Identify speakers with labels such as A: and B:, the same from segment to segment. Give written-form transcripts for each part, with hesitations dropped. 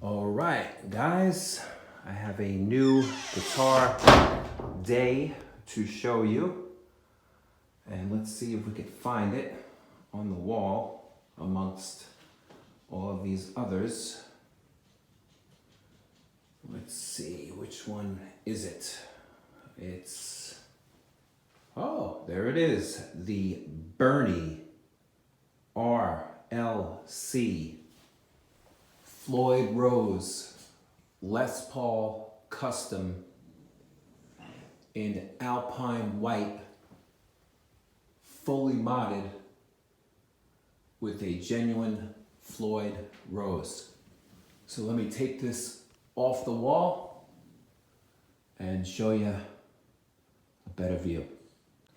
A: All right, guys, I have a new guitar day to show you. And let's see if we can find it on the wall amongst all of these others. Let's see, which one is it? Oh, there it is. The Burny RLC Floyd Rose Les Paul Custom in Alpine White, fully modded with a genuine Floyd Rose. So let me take this off the wall and show you a better view.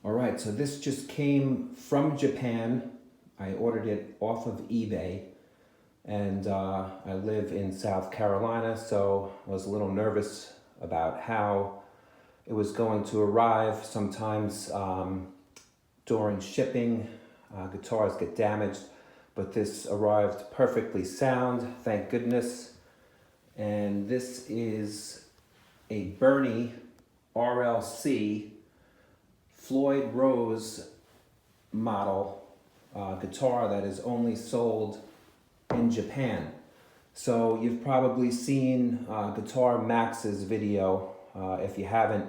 A: All right, so this just came from Japan. I ordered it off of eBay. And I live in South Carolina, so I was a little nervous about how it was going to arrive. Sometimes during shipping, guitars get damaged, but this arrived perfectly sound, thank goodness. And this is a Burny RLC Floyd Rose model guitar that is only sold in Japan. So you've probably seen Guitar Max's video. If you haven't,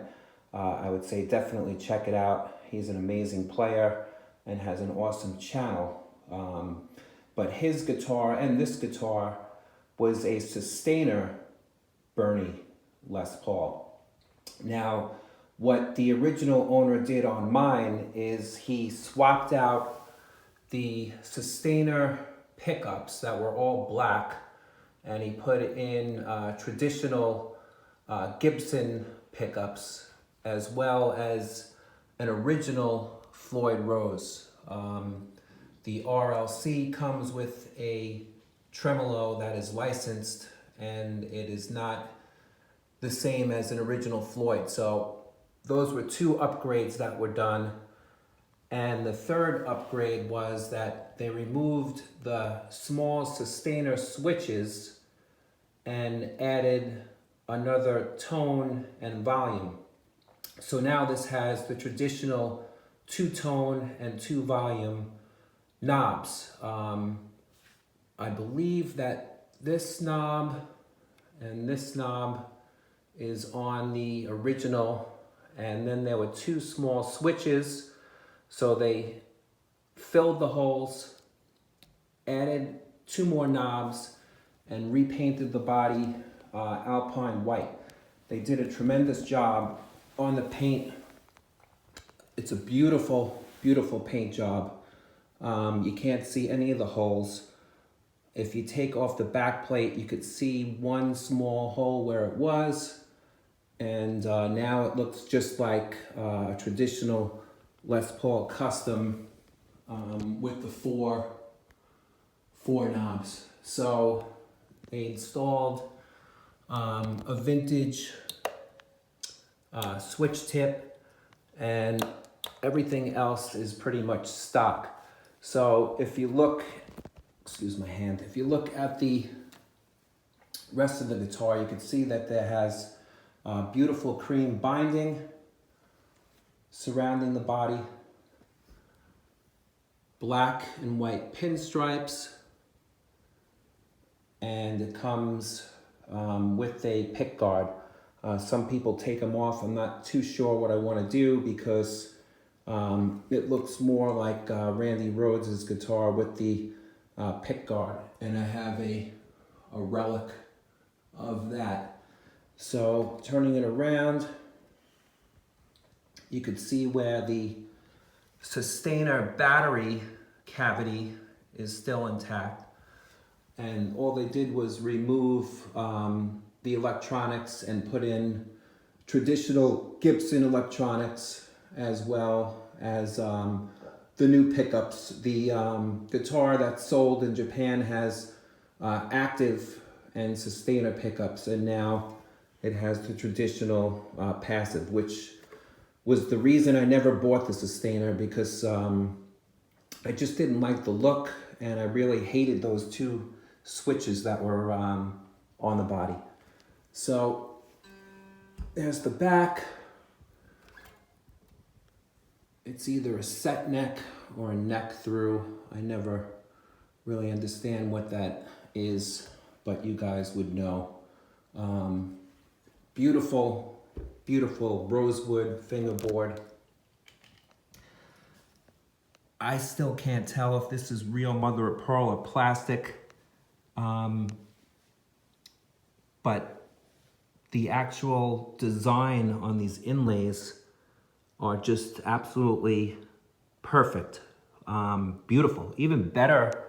A: I would say definitely check it out. He's an amazing player and has an awesome channel. But his guitar and this guitar was a Sustainer Burny Les Paul. Now, what the original owner did on mine is he swapped out the Sustainer pickups that were all black, and he put in traditional Gibson pickups as well as an original Floyd Rose. The RLC comes with a tremolo that is licensed, and it is not the same as an original Floyd. So those were two upgrades that were done. And the third upgrade was that they removed the small Sustainer switches and added another tone and volume. So now this has the traditional 2-tone and 2-volume knobs. I believe that this knob and this knob is on the original, and then there were 2 small switches. So they filled the holes, added 2 more knobs, and repainted the body Alpine White. They did a tremendous job on the paint. It's a beautiful, beautiful paint job. You can't see any of the holes. If you take off the back plate, you could see one small hole where it was. And now it looks just like a traditional Les Paul Custom with the four knobs. So they installed a vintage switch tip, and everything else is pretty much stock. So if you look, excuse my hand, if you look at the rest of the guitar, you can see that there has beautiful cream binding surrounding the body, black and white pinstripes, and it comes with a pick guard. Some people take them off. I'm not too sure what I want to do because it looks more like Randy Rhoads' guitar with the pick guard, and I have a relic of that. So turning it around, you could see where the Sustainer battery cavity is still intact. And all they did was remove the electronics and put in traditional Gibson electronics, as well as the new pickups. The guitar that's sold in Japan has active and Sustainer pickups, and now it has the traditional passive, which was the reason I never bought the Sustainer, because I just didn't like the look, and I really hated those 2 switches that were on the body. So there's the back. It's either a set neck or a neck through. I never really understand what that is, but you guys would know. Beautiful, beautiful rosewood fingerboard. I still can't tell if this is real mother of pearl or plastic, but the actual design on these inlays are just absolutely perfect. Beautiful, even better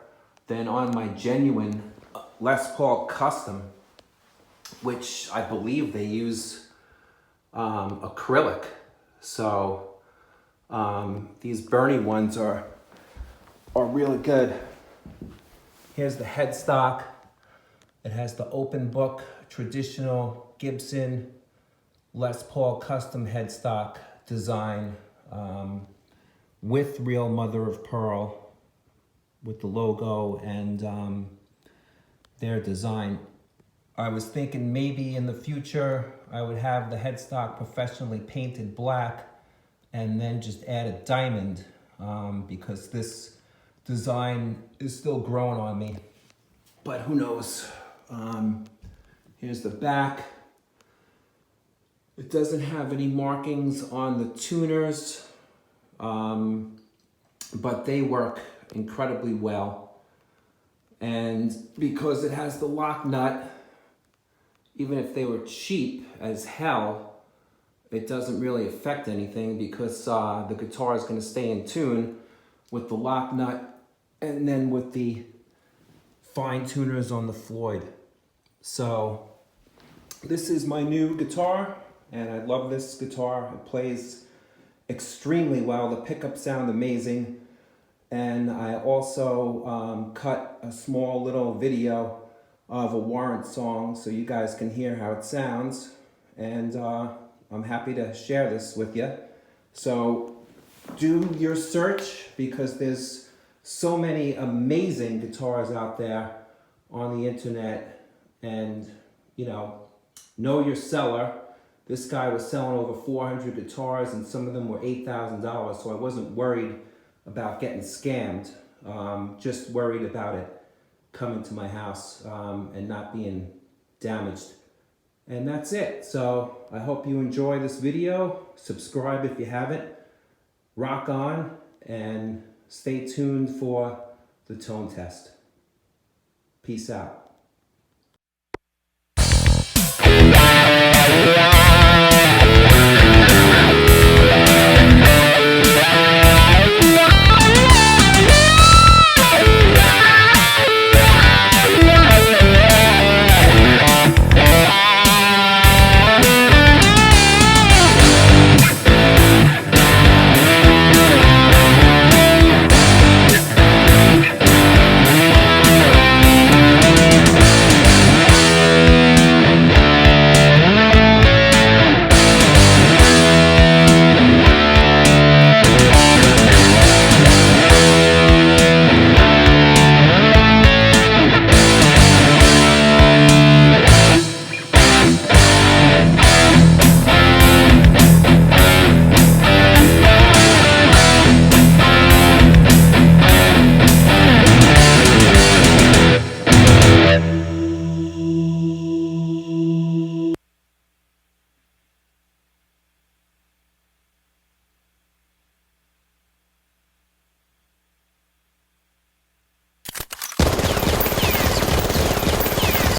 A: than on my genuine Les Paul Custom, which I believe they use acrylic. So these Burny ones are really good. Here's the headstock. It has the open book, traditional Gibson Les Paul Custom headstock design with real mother of pearl, with the logo and their design. I was thinking maybe in the future I would have the headstock professionally painted black and then just add a diamond because this design is still growing on me. But who knows? Here's the back. It doesn't have any markings on the tuners, but they work incredibly well. And because it has the lock nut, even if they were cheap as hell, it doesn't really affect anything because the guitar is going to stay in tune with the lock nut and then with the fine tuners on the Floyd. So this is my new guitar, and I love this guitar. It plays extremely well. The pickups sound amazing. And I also cut a small little video of a Warrant song so you guys can hear how it sounds. And I'm happy to share this with you. So do your search because there's so many amazing guitars out there on the internet, and you know your seller. This guy was selling over 400 guitars and some of them were $8,000, so I wasn't worried about getting scammed, just worried about it coming to my house and not being damaged. And that's it. So I hope you enjoy this video. Subscribe if you haven't. Rock on and stay tuned for the tone test. Peace out.